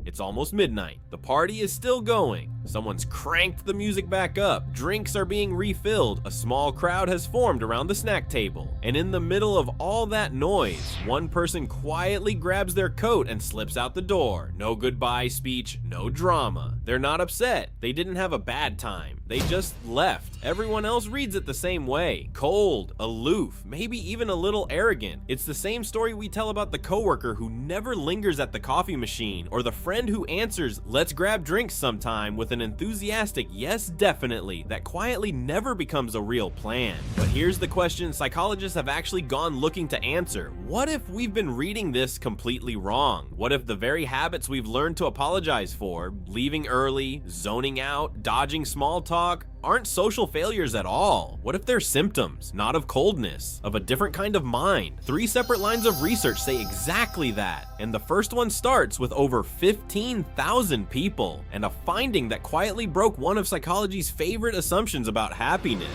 It's almost midnight. The party is still going. Someone's cranked the music back up. Drinks are being refilled. A small crowd has formed around the snack table. And in the middle of all that noise, one person quietly grabs their coat and slips out the door. No goodbye speech, no drama. They're not upset. They didn't have a bad time. They just left. Everyone else reads it the same way. Cold, aloof, maybe even a little arrogant. It's the same story we tell about the coworker who never lingers at the coffee machine, or the friend who answers, "Let's grab drinks sometime," with an enthusiastic "yes, definitely," that quietly never becomes a real plan. But here's the question psychologists have actually gone looking to answer. What if we've been reading this completely wrong? What if the very habits we've learned to apologize for, leaving early, zoning out, dodging small talk, aren't social failures at all? What if they're symptoms, not of coldness, of a different kind of mind? 3 separate lines of research say exactly that, and the first one starts with over 15,000 people, and a finding that quietly broke one of psychology's favorite assumptions about happiness.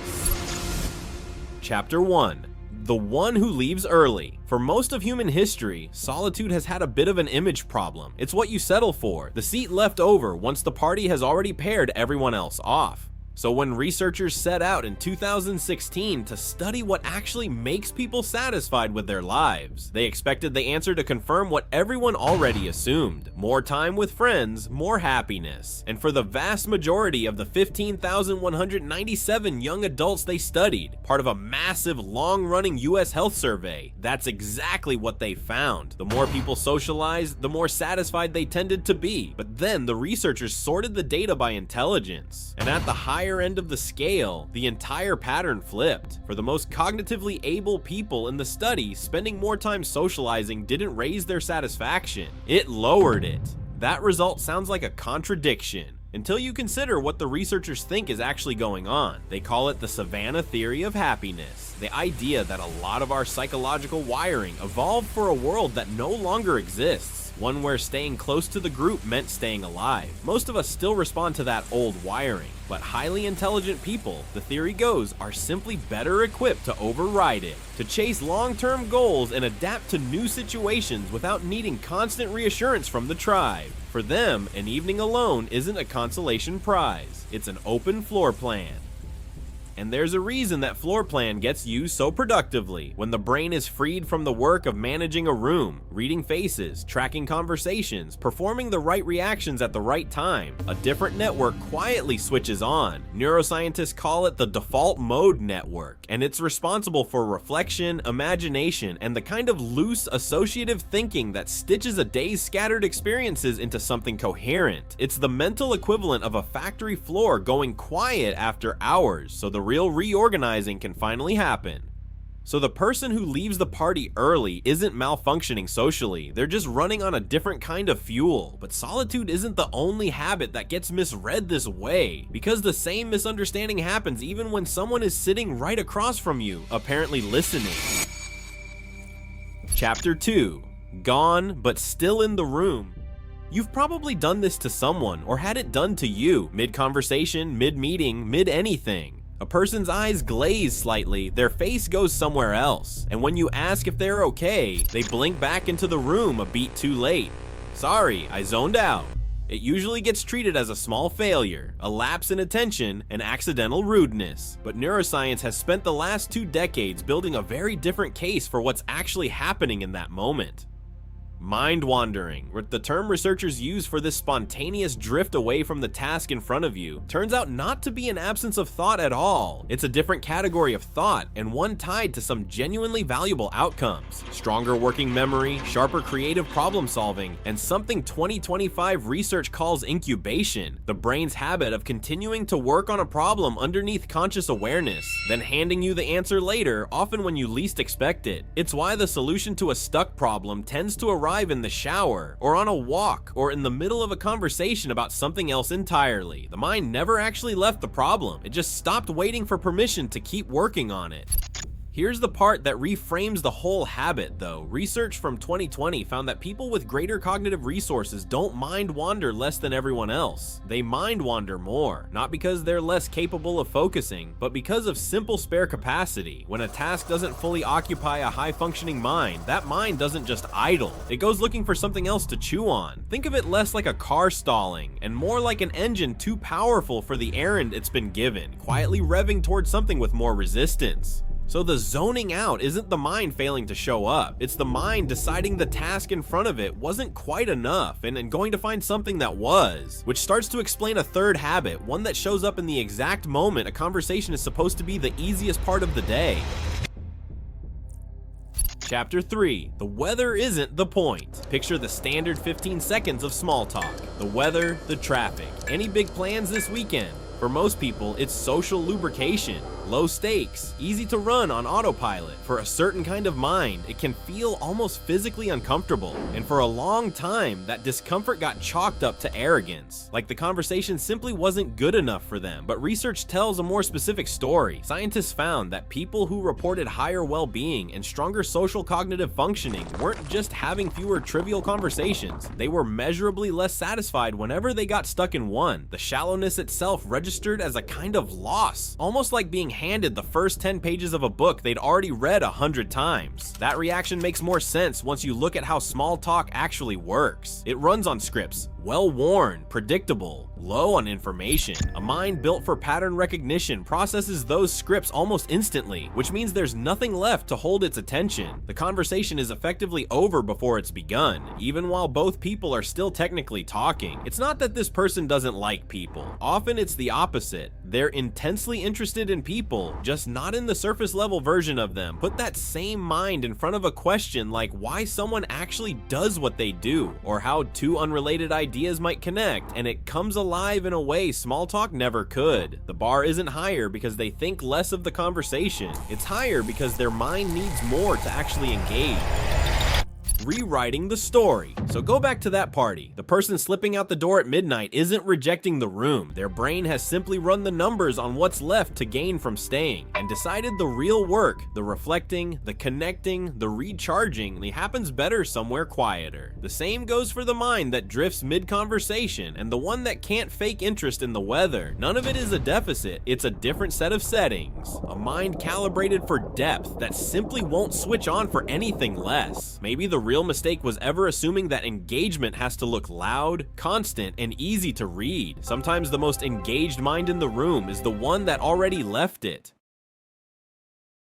Chapter 1. The one who leaves early. For most of human history, solitude has had a bit of an image problem. It's what you settle for, the seat left over once the party has already paired everyone else off. So when researchers set out in 2016 to study what actually makes people satisfied with their lives, they expected the answer to confirm what everyone already assumed: more time with friends, more happiness. And for the vast majority of the 15,197 young adults they studied, part of a massive long-running US health survey, that's exactly what they found. The more people socialized, the more satisfied they tended to be. But then the researchers sorted the data by intelligence, and at the higher end of the scale, the entire pattern flipped. For the most cognitively able people in the study, spending more time socializing didn't raise their satisfaction, it lowered it. That result sounds like a contradiction, until you consider what the researchers think is actually going on. They call it the Savanna Theory of Happiness, the idea that a lot of our psychological wiring evolved for a world that no longer exists. One where staying close to the group meant staying alive. Most of us still respond to that old wiring, but highly intelligent people, the theory goes, are simply better equipped to override it, to chase long-term goals and adapt to new situations without needing constant reassurance from the tribe. For them, an evening alone isn't a consolation prize, it's an open floor plan. And there's a reason that floor plan gets used so productively. When the brain is freed from the work of managing a room, reading faces, tracking conversations, performing the right reactions at the right time, a different network quietly switches on. Neuroscientists call it the default mode network, and it's responsible for reflection, imagination, and the kind of loose associative thinking that stitches a day's scattered experiences into something coherent. It's the mental equivalent of a factory floor going quiet after hours, so the real reorganizing can finally happen. So the person who leaves the party early isn't malfunctioning socially, they're just running on a different kind of fuel. But solitude isn't the only habit that gets misread this way, because the same misunderstanding happens even when someone is sitting right across from you, apparently listening. Chapter 2. Gone, but still in the room. You've probably done this to someone, or had it done to you, mid-conversation, mid-meeting, mid-anything. A person's eyes glaze slightly, their face goes somewhere else, and when you ask if they're okay, they blink back into the room a beat too late. Sorry, I zoned out. It usually gets treated as a small failure, a lapse in attention, and accidental rudeness. But neuroscience has spent the last 2 decades building a very different case for what's actually happening in that moment. Mind wandering, the term researchers use for this spontaneous drift away from the task in front of you, turns out not to be an absence of thought at all. It's a different category of thought, and one tied to some genuinely valuable outcomes. Stronger working memory, sharper creative problem solving, and something 2025 research calls incubation, the brain's habit of continuing to work on a problem underneath conscious awareness, then handing you the answer later, often when you least expect it. It's why the solution to a stuck problem tends to arrive in the shower, or on a walk, or in the middle of a conversation about something else entirely. The mind never actually left the problem, it just stopped waiting for permission to keep working on it. Here's the part that reframes the whole habit though. Research from 2020 found that people with greater cognitive resources don't mind wander less than everyone else. They mind wander more, not because they're less capable of focusing, but because of simple spare capacity. When a task doesn't fully occupy a high-functioning mind, that mind doesn't just idle. It goes looking for something else to chew on. Think of it less like a car stalling, and more like an engine too powerful for the errand it's been given, quietly revving towards something with more resistance. So the zoning out isn't the mind failing to show up, it's the mind deciding the task in front of it wasn't quite enough and going to find something that was, which starts to explain a third habit, one that shows up in the exact moment a conversation is supposed to be the easiest part of the day. Chapter 3. The weather isn't the point. Picture the standard 15 seconds of small talk. The weather, the traffic. Any big plans this weekend? For most people, it's social lubrication. Low stakes, easy to run on autopilot. For a certain kind of mind, it can feel almost physically uncomfortable. And for a long time, that discomfort got chalked up to arrogance. Like the conversation simply wasn't good enough for them. But research tells a more specific story. Scientists found that people who reported higher well-being and stronger social cognitive functioning weren't just having fewer trivial conversations. They were measurably less satisfied whenever they got stuck in one. The shallowness itself registered as a kind of loss, almost like being handed the first 10 pages of a book they'd already read 100 times. That reaction makes more sense once you look at how small talk actually works. It runs on scripts, well-worn, predictable, low on information. A mind built for pattern recognition processes those scripts almost instantly, which means there's nothing left to hold its attention. The conversation is effectively over before it's begun, even while both people are still technically talking. It's not that this person doesn't like people. Often it's the opposite. They're intensely interested in people, just not in the surface level version of them. Put that same mind in front of a question like why someone actually does what they do, or how two unrelated ideas might connect, and it comes alive in a way small talk never could. The bar isn't higher because they think less of the conversation. It's higher because their mind needs more to actually engage. Rewriting the story. So go back to that party. The person slipping out the door at midnight isn't rejecting the room. Their brain has simply run the numbers on what's left to gain from staying and decided the real work, the reflecting, the connecting, the recharging, happens better somewhere quieter. The same goes for the mind that drifts mid-conversation and the one that can't fake interest in the weather. None of it is a deficit. It's a different set of settings. A mind calibrated for depth that simply won't switch on for anything less. Maybe the real mistake was ever assuming that engagement has to look loud, constant, and easy to read. Sometimes the most engaged mind in the room is the one that already left it.